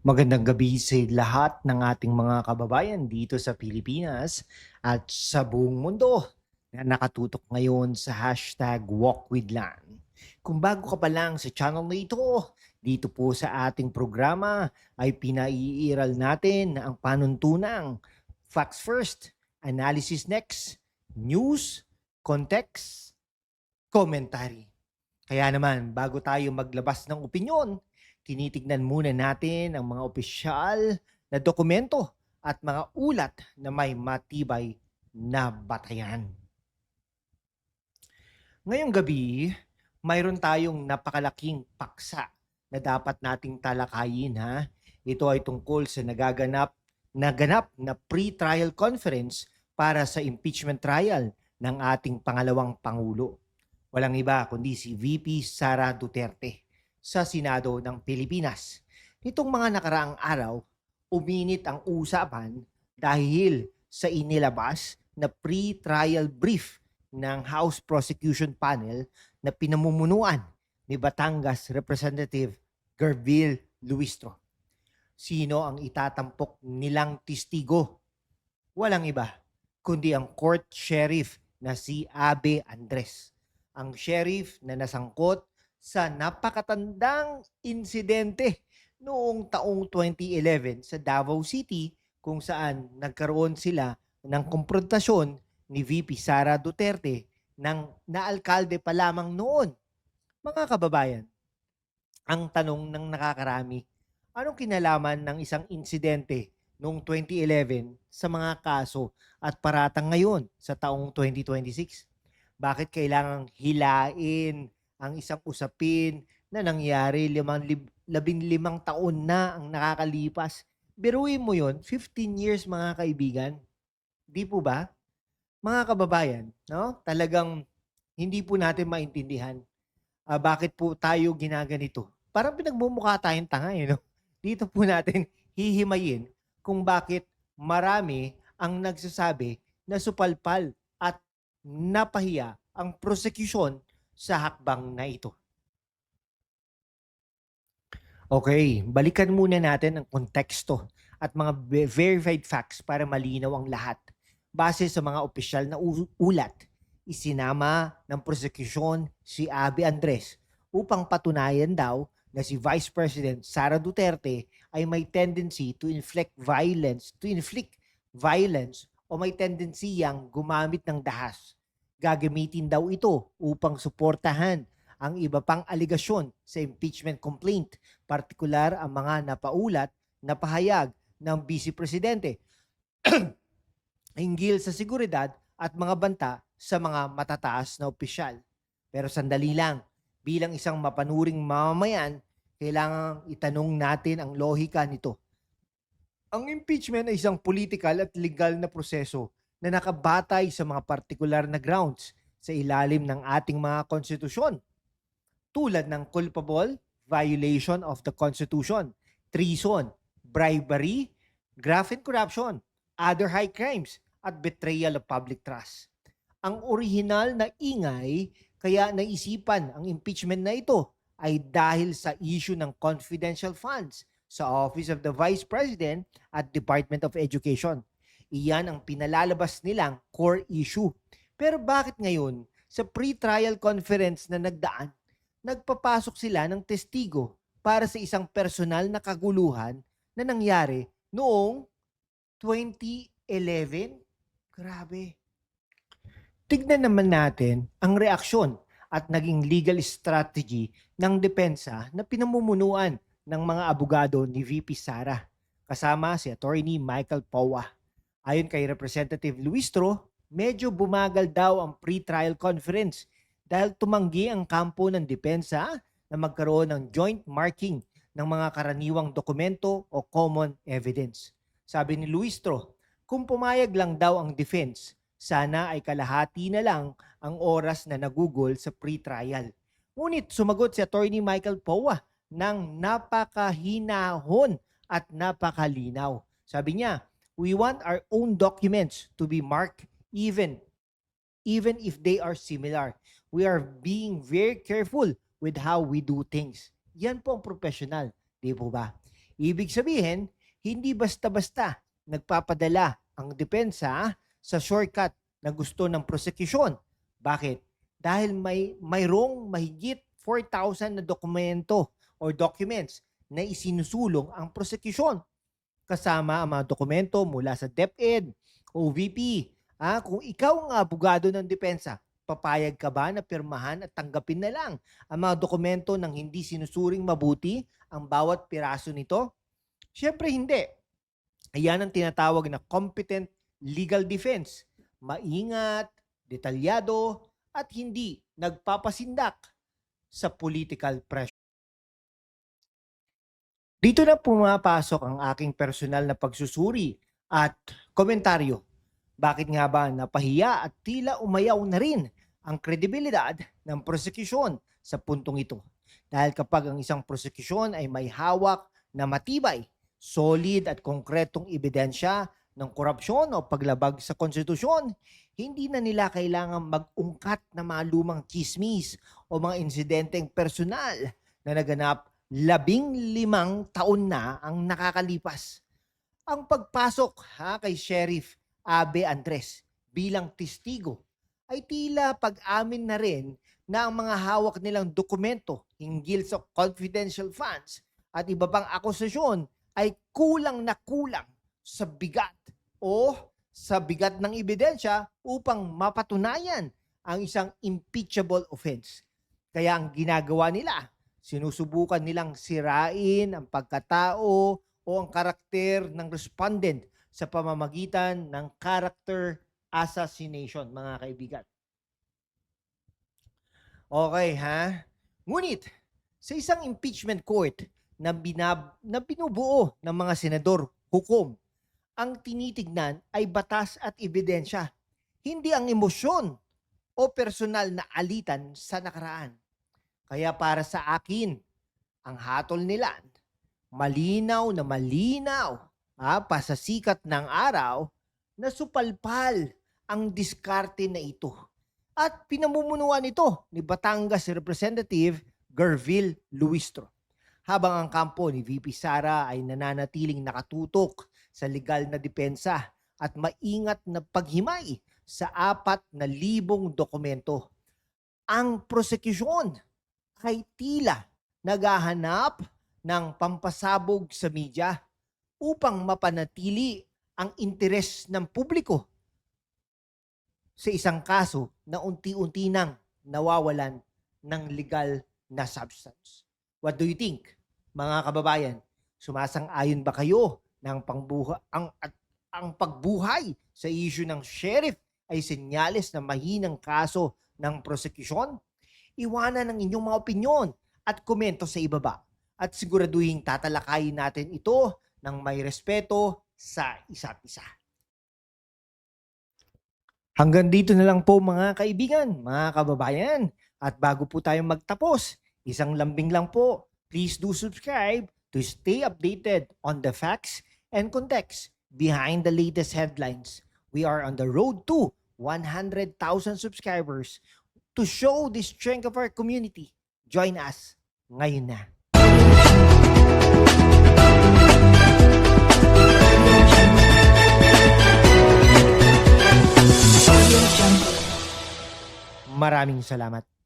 Magandang gabi sa lahat ng ating mga kababayan dito sa Pilipinas at sa buong mundo na nakatutok ngayon sa hashtag #WalkWithLan. Kung bago ka pa lang sa channel na ito, dito po sa ating programa ay pinaiiral natin ang panuntunang facts first, analysis next, news, context, commentary. Kaya naman, bago tayo maglabas ng opinyon, tinitignan muna natin ang mga opisyal na dokumento at mga ulat na may matibay na batayan. Ngayong gabi, mayroon tayong napakalaking paksa na dapat nating talakayin ha. Ito ay tungkol sa naganap na pre-trial conference para sa impeachment trial ng ating pangalawang pangulo. Walang iba kundi si VP Sara Duterte sa Senado ng Pilipinas. Nitong mga nakaraang araw, uminit ang usapan dahil sa inilabas na pre-trial brief ng House Prosecution Panel na pinamumunuan ni Batangas Representative Gerville Luistro. Sino ang itatampok nilang testigo? Walang iba kundi ang court sheriff na si Abe Andres. Ang sheriff na nasangkot sa napakatandang insidente noong taong 2011 sa Davao City kung saan nagkaroon sila ng komprontasyon ni VP Sara Duterte ng naalkalde pa lamang noon. Mga kababayan, ang tanong ng nakakarami, anong kinalaman ng isang insidente noong 2011 sa mga kaso at paratang ngayon sa taong 2026? Bakit kailangang hilain ang isang usapin na nangyari 15 taon na ang nakakalipas? Biruin mo yon, 15 years mga kaibigan. Di po ba? Mga kababayan, no? Talagang hindi po natin maintindihan bakit po tayo ginaganito. Parang pinagmumukha tayong tanga eh, no? Dito po natin hihimayin kung bakit marami ang nagsasabi na supalpal at napahiya ang prosecution sa hakbang na ito. Okay, balikan muna natin ang konteksto at mga verified facts para malinaw ang lahat. Base sa mga opisyal na ulat, isinama ng prosecution si Abe Andres upang patunayan daw na si Vice President Sara Duterte ay may tendency to inflict violence o may tendency yang gumamit ng dahas. Gagamitin daw ito upang suportahan ang iba pang aligasyon sa impeachment complaint, partikular ang mga napaulat na pahayag ng Vice Presidente hinggil sa seguridad at mga banta sa mga matataas na opisyal. Pero sandali lang, bilang isang mapanuring mamamayan, kailangan itanong natin ang lohika nito. Ang impeachment ay isang political at legal na proseso na nakabatay sa mga partikular na grounds sa ilalim ng ating mga konstitusyon tulad ng culpable violation of the Constitution, treason, bribery, graft and corruption, other high crimes, at betrayal of public trust. Ang orihinal na ingay kaya naisipan ang impeachment na ito ay dahil sa issue ng confidential funds sa Office of the Vice President at Department of Education. Iyan ang pinalalabas nilang core issue. Pero bakit ngayon, sa pre-trial conference na nagdaan, nagpapasok sila ng testigo para sa isang personal na kaguluhan na nangyari noong 2011? Grabe. Tignan naman natin ang reaksyon at naging legal strategy ng depensa na pinamumunuan ng mga abogado ni VP Sara kasama si Attorney Michael Powa. Ayon kay Representative Luistro, medyo bumagal daw ang pre-trial conference dahil tumanggi ang kampo ng depensa na magkaroon ng joint marking ng mga karaniwang dokumento o common evidence. Sabi ni Luistro, kung pumayag lang daw ang defense, sana ay kalahati na lang ang oras na nagugol sa pre-trial. Ngunit sumagot si Attorney Michael Powa ng napakahinahon at napakalinaw. Sabi niya, we want our own documents to be marked even if they are similar. We are being very careful with how we do things. Yan po ang professional, di po ba? Ibig sabihin, hindi basta-basta nagpapadala ang depensa sa shortcut na gusto ng prosekusyon. Bakit? Dahil mayroong mahigit 4,000 na dokumento or documents na isinusulong ang prosekusyon. Kasama ang mga dokumento mula sa DepEd, OVP. Kung ikaw ang abogado ng depensa, papayag ka ba na pirmahan at tanggapin na lang ang mga dokumento ng hindi sinusuring mabuti ang bawat piraso nito? Siyempre hindi. Ayan ang tinatawag na competent legal defense. Maingat, detalyado, at hindi nagpapasindak sa political pressure. Dito na pumapasok ang aking personal na pagsusuri at komentaryo. Bakit nga ba napahiya at tila umayaw na rin ang kredibilidad ng prosekusyon sa puntong ito? Dahil kapag ang isang prosekusyon ay may hawak na matibay, solid at konkretong ebidensya ng korupsyon o paglabag sa konstitusyon, hindi na nila kailangan mag-ungkat na mga lumang chismis o mga insidenteng personal na naganap 15 taon na ang nakakalipas. Ang pagpasok kay Sheriff Abe Andres bilang testigo ay tila pag-amin na rin na ang mga hawak nilang dokumento hinggil sa confidential funds at iba pang akusasyon ay kulang na kulang sa bigat ng ebidensya upang mapatunayan ang isang impeachable offense. Kaya ang ginagawa nila, sinusubukan nilang sirain ang pagkatao o ang karakter ng respondent sa pamamagitan ng character assassination, mga kaibigan. Okay, Ngunit, sa isang impeachment court na binubuo ng mga senador, hukom, ang tinitignan ay batas at ebidensya, hindi ang emosyon o personal na alitan sa nakaraan. Kaya para sa akin, ang hatol nila, malinaw na malinaw, pa sa sikat ng araw, na supalpal ang diskarte na ito. At pinamumunuan ito ni Batangas Representative Gervil Luistro. Habang ang kampo ni VP Sara ay nananatiling nakatutok sa legal na depensa at maingat na paghimay sa 4,000 dokumento. Ang prosekusyon ay tila naghahanap ng pampasabog sa media upang mapanatili ang interes ng publiko sa isang kaso na unti-unti nang nawawalan ng legal na substance. What do you think, mga kababayan? Sumasang-ayon ba kayo ng ang pagbuhay sa issue ng sheriff ay senyales na mahinang kaso ng prosekusyon? Iwanan ang inyong mga opinyon at komento sa ibaba at siguraduhin tatalakayin natin ito ng may respeto sa isa't isa. Hanggang dito na lang po mga kaibigan, mga kababayan. At bago po tayo magtapos, isang lambing lang po. Please do subscribe to stay updated on the facts and context behind the latest headlines. We are on the road to 100,000 subscribers to show the strength of our community. Join us ngayon na. Maraming salamat.